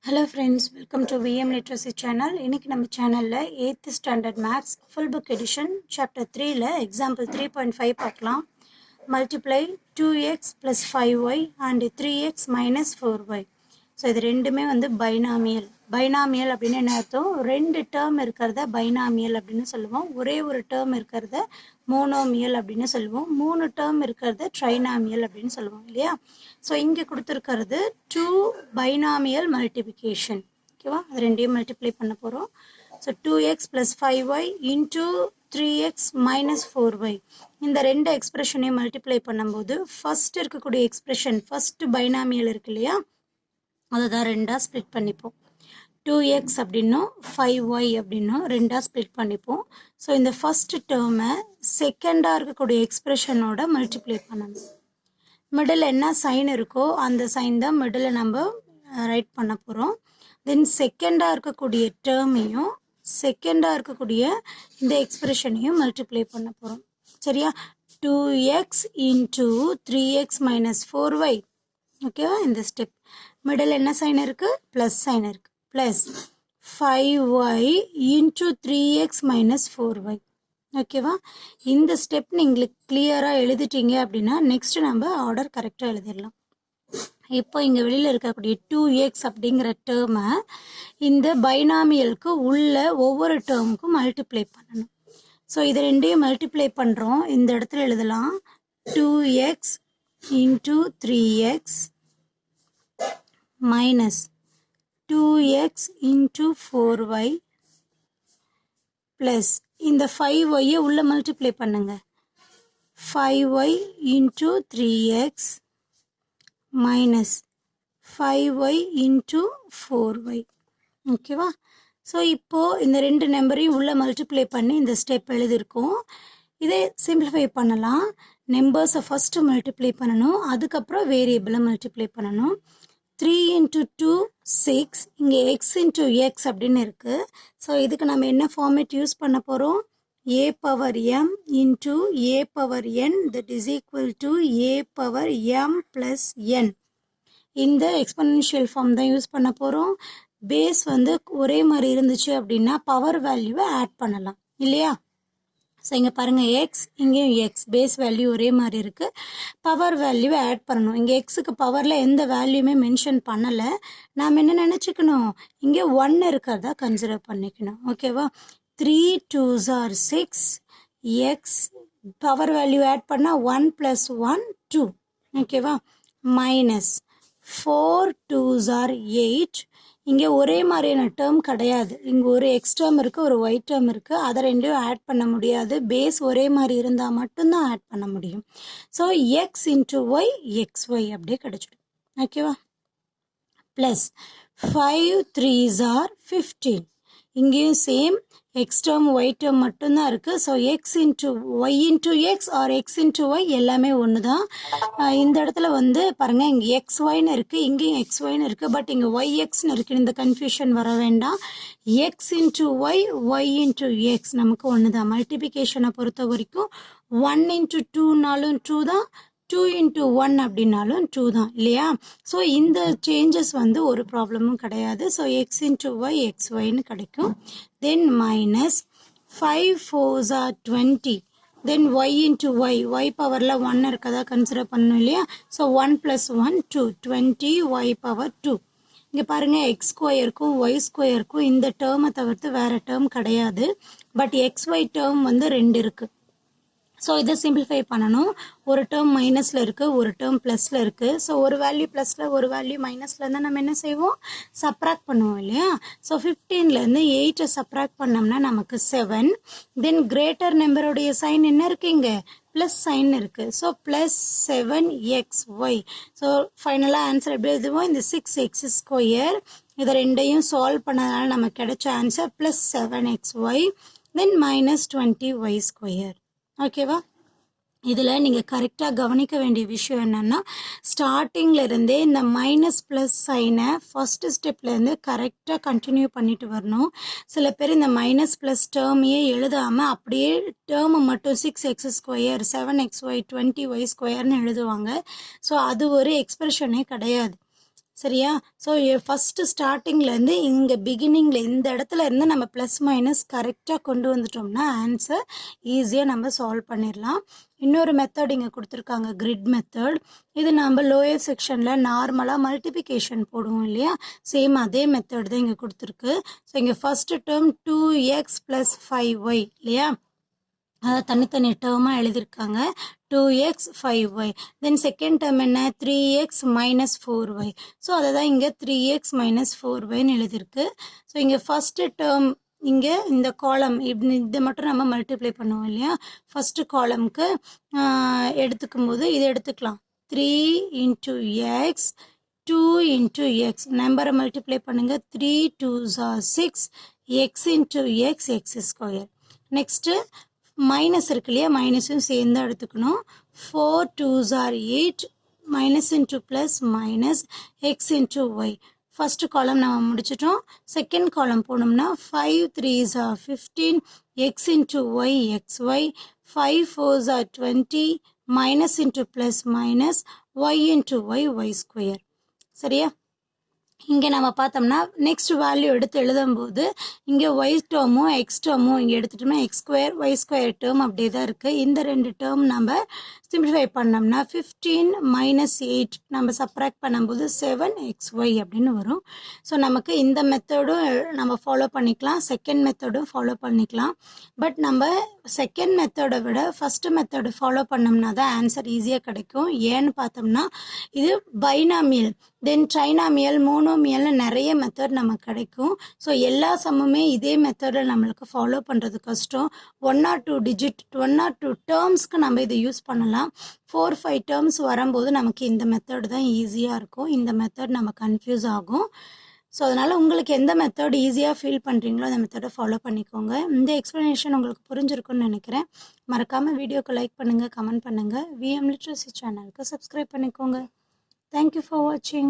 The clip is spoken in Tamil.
Hello friends, welcome to VM Literacy channel. இன்னைக்கு நம்ம சேனல்ல 8th standard maths full book edition chapter 3ல example 3.5 பார்க்கலாம். Multiply 2x plus 5y and 3x minus 4y. So இது ரெண்டுமே பைனாமியல். பைனாமியல் அப்படின்னு என்ன அர்த்தம்? ரெண்டு டேர்ம் இருக்கிறத பைனாமியல் அப்படின்னு சொல்லுவோம். ஒரே ஒரு டேர்ம் இருக்கிறத மோனோமியல் அப்படின்னு சொல்லுவோம். மூணு டேர்ம் இருக்கிறத ட்ரைனாமியல் அப்படின்னு சொல்லுவோம் இல்லையா? ஸோ இங்கே கொடுத்துருக்கிறது 2 பைனாமியல் மல்டிபிகேஷன். ஓகேவா? அது ரெண்டையும் மல்டிப்ளை பண்ண போகிறோம். So 2x plus 5y into 3x minus 4y. இந்த ரெண்டு எக்ஸ்பிரஷனையும் மல்டிப்ளை பண்ணும்போது ஃபர்ஸ்ட் இருக்கக்கூடிய எக்ஸ்பிரஷன், ஃபர்ஸ்ட் பைனாமியல் இருக்கு இல்லையா, அதை தான் ரெண்டாக ஸ்ப்ளிட் பண்ணிப்போம். 2x அப்படின்னும் 5y அப்படின்னும் ரெண்டாக ஸ்ப்ளிட் பண்ணிப்போம். ஸோ இந்த ஃபர்ஸ்ட் டேர்மை செகண்டாக இருக்கக்கூடிய எக்ஸ்பிரஷனோட மல்டிப்ளை பண்ணணும். மிடில் என்ன சைன் இருக்கோ அந்த சைன் தான் மிடில் நம்ம ரைட் பண்ண போகிறோம். தென் செகண்டாக இருக்கக்கூடிய டேர்மையும் செகண்டாக இருக்கக்கூடிய இந்த எக்ஸ்பிரஷனையும் மல்டிப்ளை பண்ண போகிறோம். சரியா? 2x into 3x minus 4y. ஓகேவா? இந்த ஸ்டெப் மிடில் என்ன சைன் இருக்குது? ப்ளஸ் சைன் இருக்குது. Plus 5y into 3x minus 4y. ஓகேவா? இந்த ஸ்டெப் நீங்கள் கிளியராக எழுதிட்டீங்க அப்படின்னா நெக்ஸ்ட் நம்ம ஆர்டர் கரெக்டாக எழுதிடலாம். இப்போ இங்கே வெளியில் இருக்கக்கூடிய 2x அப்படிங்கிற டேர்மை இந்த பைனாமியலுக்கு உள்ள ஒவ்வொரு டேர்முக்கும் மல்டிப்ளை பண்ணணும். ஸோ இது ரெண்டையும் மல்டிப்ளை பண்ணுறோம். இந்த இடத்துல எழுதலாம் 2x into 3x minus 2x into 4y plus இந்த 5y உள்ள மல்டிப்ளை பண்ணுங்க. 5y into 3x minus 5y into 4y. ஓகேவா? ஸோ இப்போது இந்த ரெண்டு நம்பரையும் உள்ள மல்டிப்ளை பண்ணி இந்த ஸ்டெப் எழுதியிருக்கோம். இதை சிம்பிளிஃபை பண்ணலாம். நம்பர்ஸை ஃபஸ்ட்டு மல்டிப்ளை பண்ணணும், அதுக்கப்புறம் வேரியபிளை மல்டிப்ளை பண்ணணும். 3 into 2 6, இங்கே x into x அப்படின்னு இருக்குது. ஸோ இதுக்கு நம்ம என்ன ஃபார்மேட் யூஸ் பண்ண போகிறோம்? a power m into a power n that is equal to a power m plus n. இந்த எக்ஸ்பொனென்ஷியல் ஃபார்ம் தான் யூஸ் பண்ண போகிறோம். பேஸ் ஒரே மாதிரி இருந்துச்சு அப்படின்னா பவர் வேல்யூவை ஆட் பண்ணலாம் இல்லையா? ஸோ இங்கே பாருங்கள், எக்ஸ் இங்கேயும் எக்ஸ், பேஸ் வேல்யூ ஒரே மாதிரி இருக்குது. பவர் வேல்யூவை ஆட் பண்ணணும். இங்கே எக்ஸுக்கு பவரில் எந்த வேல்யூமே மென்ஷன் பண்ணலை. நாம் என்ன நினச்சிக்கணும்? இங்கே 1 இருக்கிறதா கன்சிடர் பண்ணிக்கணும். ஓகேவா? 3 2s are 6, x power value add பண்ணால் 1 + 1 2. ஓகேவா? Minus 4 2s are 8. இங்கே ஒரே மாதிரியான டேர்ம் கிடையாது. இங்கே ஒரு எக்ஸ் டேர்ம் இருக்குது, ஒரு ஒய் டேர்ம் இருக்குது. அதை ரெண்டையும் ஆட் பண்ண முடியாது. பேஸ் ஒரே மாதிரி இருந்தால் மட்டும்தான் ஆட் பண்ண முடியும். So X into y x y அப்படியே கிடச்சிடும். ஓகேவா? Plus 5 3s are 15. இங்கேயும் same x term y term மட்டும்தான் இருக்குது. So X into y into x or x into y எல்லாமே ஒன்று தான். இந்த இடத்துல பாருங்கள், இங்கே எக்ஸ் ஒய்னு இருக்குது, இங்கேயும் எக்ஸ் ஒய்னு இருக்குது. பட் இங்கே ஒய் எக்ஸ்னு இருக்குது. இந்த கன்ஃபியூஷன் வர வேண்டாம். X into y y into x நமக்கு ஒன்று தான். மல்டிபிகேஷனை பொறுத்த வரைக்கும் 1 into 2னாலும் 2 தான், 2 into 1 அப்படின்னாலும் 2 தான் இல்லையா? ஸோ இந்த சேஞ்சஸ் ஒரு ப்ராப்ளமும் கிடையாது. So X into Y X ஒய்னு கிடைக்கும். Then minus 5 4s are 20. Then Y into Y பவரில் 1 இருக்கதா கன்சிடர் பண்ணணும் இல்லையா? So 1 + 1 2, 20 Y power 2. இங்கே பாருங்கள், எக்ஸ் ஸ்கொயருக்கும் ஒய் ஸ்கொயருக்கும் இந்த டேர்மை தவிர்த்து வேறு டேர்ம் கிடையாது. பட் எக்ஸ் ஒய் டேர்ம் 2 இருக்குது. ஸோ இதை சிம்பிளிஃபை பண்ணணும். ஒரு டேர்ம் மைனஸில் இருக்குது, ஒரு டேர்ம் ப்ளஸில் இருக்குது. ஸோ ஒரு வேல்யூ ப்ளஸில் ஒரு வேல்யூ மைனஸில் இருந்தால் நம்ம என்ன செய்வோம்? சப்ராக்ட் பண்ணுவோம் இல்லையா? ஸோ 15லேருந்து 8 சப்ராக்ட் பண்ணோம்னா நமக்கு 7. தென் கிரேட்டர் நம்பருடைய சைன் என்ன இருக்குது? இங்கே ப்ளஸ் சைன் இருக்குது. So plus 7xy. ஸோ ஃபைனலாக ஆன்சர் எப்படி எழுதுவோம்? இந்த 6x². இதை ரெண்டையும் சால்வ் பண்ணதுனால நமக்கு கிடைச்ச ஆன்சர் ப்ளஸ் 7xy. தென் மைனஸ் 20y². ஓகேவா? இதில் நீங்கள் கரெக்டாக கவனிக்க வேண்டிய விஷயம் என்னென்னா, ஸ்டார்டிங்கில் இருந்தே இந்த மைனஸ் ப்ளஸ் சைனை ஃபஸ்ட்டு ஸ்டெப்லேருந்து கரெக்டாக கண்டினியூ பண்ணிட்டு வரணும். சில பேர் இந்த மைனஸ் ப்ளஸ் டேர்மையே எழுதாமல் அப்படியே டேர்மை மட்டும் 6x², 7xy, 20y² எழுதுவாங்க. ஸோ அது ஒரு எக்ஸ்பிரஷனே கிடையாது. சரியா? ஸோ ஃபஸ்ட்டு ஸ்டார்டிங்லேருந்து இங்கே பிகினிங்கில் இந்த இடத்துல இருந்து நம்ம ப்ளஸ் மைனஸ் கரெக்டாக கொண்டு வந்துட்டோம்னா ஆன்சர் ஈஸியாக நம்ம சால்வ் பண்ணிடலாம். இன்னொரு மெத்தட் இங்கே கொடுத்துருக்காங்க, கிரிட் மெத்தட். இது நம்ம லோயர் செக்ஷனில் நார்மலாக மல்டிப்ளிகேஷன் போடுவோம் இல்லையா, சேம் அதே மெத்தட் தான் இங்கே கொடுத்துருக்கு. ஸோ இங்கே ஃபஸ்ட்டு டேர்ம் 2x + 5y இல்லையா, அதை தனித்தனி டேர்மாக எழுதியிருக்காங்க. 2x 5y. Then second term என்ன, 3x - 4y. ஸோ அதை தான் இங்கே 3x - 4yன்னு எழுதியிருக்கு. ஸோ இங்கே ஃபஸ்ட்டு டேர்ம் இங்கே இந்த காலம் இதை மட்டும் நம்ம மல்டிப்ளை பண்ணுவோம் இல்லையா, ஃபஸ்ட்டு காலம்க்கு எடுத்துக்கும் போது இதை எடுத்துக்கலாம். 3 × x 2 × x நம்பரை மல்டிப்ளை பண்ணுங்கள். 3 2s are 6 x × x² next minus இருக்கு இல்லையா, மைனஸும் சேர்ந்து எடுத்துக்கணும். 4 2s are 8 minus into plus minus x into y. First column நம்ம முடிச்சிட்டோம். செகண்ட் காலம் போனோம்னா 5 3s are 15 x into y xy, 5 4s are 20 minus into plus minus y into y y². சரியா? இங்கே நம்ம பார்த்தோம்னா நெக்ஸ்ட் வேல்யூ எடுத்து எழுதும்போது இங்கே ஒய் டேர்மும் எக்ஸ் டேர்மும் இங்கே எடுத்துட்டோம்னா x² y² டேர்ம் அப்படியே தான் இருக்குது. இந்த ரெண்டு டேர்ம் நம்ம சிம்பிளிஃபை பண்ணோம்னா 15 - 8 நம்ம சப்ராக்ட் பண்ணும்போது 7xy அப்படின்னு வரும். ஸோ நமக்கு இந்த மெத்தடும் நம்ம ஃபாலோ பண்ணிக்கலாம், செகண்ட் மெத்தடும் ஃபாலோ பண்ணிக்கலாம். பட் நம்ம செகண்ட் மெத்தடை விட ஃபஸ்ட்டு மெத்தடு ஃபாலோ பண்ணோம்னா தான் ஆன்சர் ஈஸியாக கிடைக்கும். ஏன்னு பார்த்தோம்னா இது பைனாமியல் தென் ட்ரைனாமியல் மோனோமியல்னு நிறைய மெத்தட் நமக்கு கிடைக்கும். ஸோ எல்லா சம்முமே இதே மெத்தடில் நம்மளுக்கு ஃபாலோ பண்ணுறது கஷ்டம். 1 or 2 டிஜிட் 1 or 2 டேர்ம்ஸ்க்கு நம்ம இதை யூஸ் பண்ணலாம். 4 5 டேர்ம்ஸ் வரும்போது நமக்கு இந்த மெத்தட் தான் ஈஸியாக இருக்கும். இந்த மெத்தட் நம்ம கன்ஃபியூஸ் ஆகும். ஸோ அதனால் உங்களுக்கு எந்த மெத்தட் ஈஸியாக ஃபீல் பண்ணுறீங்களோ அந்த மெத்தடை ஃபாலோ பண்ணிக்கோங்க. இந்த எக்ஸ்ப்ளனேஷன் உங்களுக்கு புரிஞ்சிருக்குன்னு நினைக்கிறேன். மறக்காமல் வீடியோக்கு லைக் பண்ணுங்கள், கமெண்ட் பண்ணுங்கள். விஎம் லிட்ரஸி சேனலுக்கு சப்ஸ்கிரைப் பண்ணிக்கோங்க. Thank you for watching.